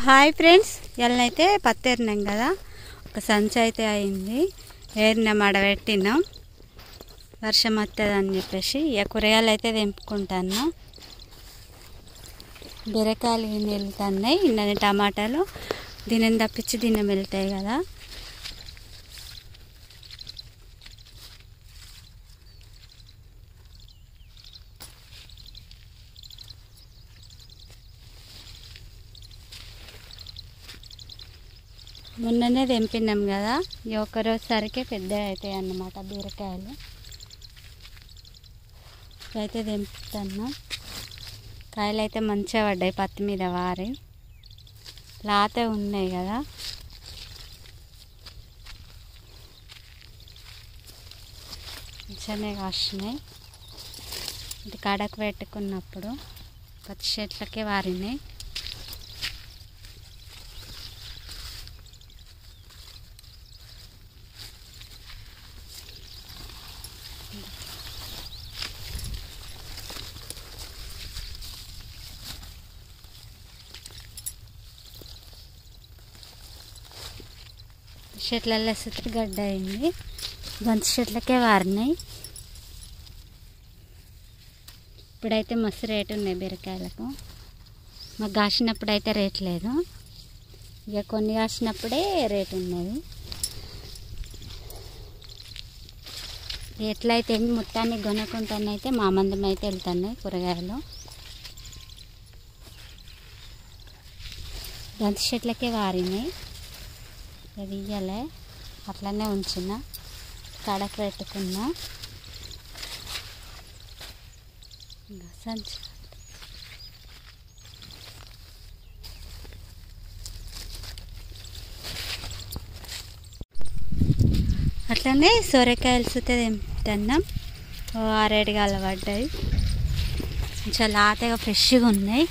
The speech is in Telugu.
హాయ్ ఫ్రెండ్స్, ఎల్లనైతే పత్తేరినాం కదా, ఒక సంచి అయితే అయింది. ఏరినాం, ఆడబెట్టినాం. వర్షం వస్తుంది అని చెప్పేసి ఇక కూరగాయలు అయితే తెంపుకుంటాను. బీరకాయలు వెళ్తున్నాయి, ఇన్నది టమాటాలు దీనిని తప్పించి దీన్ని వెళ్తాయి కదా. మొన్ననే తెంపినాం కదా, ఈ ఒక్కరోజు సరికే పెద్దగా అవుతాయి అన్నమాట బీరకాయలు. అయితే తెంపుతాను. కాయలు అయితే మంచిగా పడ్డాయి, పత్తి మీద వారి లాతే ఉన్నాయి కదా. మంచిగానే కాస్తున్నాయి. ఇది కడకు పెట్టుకున్నప్పుడు పత్తి చెట్లకే వారినాయి. చెట్లలో సుత్తి గడ్డ అయింది, గంత చెట్లకే వారినాయి. ఇప్పుడైతే మస్తు రేటు ఉన్నాయి బీరకాయలకు. మాకు కాసినప్పుడు అయితే రేట్ లేదు, ఇక కొన్ని కాసినప్పుడే రేటు ఉన్నది. ఎట్లయితే మొత్తాన్ని కొనుక్కుంటానైతే మా మందం అయితే వెళ్తున్నాయి కూరగాయలు. గంత చెట్లకే వారినాయి. అది ఇయ్యలే, అట్లనే ఉంచిన, కడకు పెట్టుకున్నా. సంచి అట్లనే సొరకాయలు సుతే తెంపుతున్నాం. 6-7 గాల పడ్డాయి, కొంచెం లాతగా ఫ్రెష్గా ఉన్నాయి.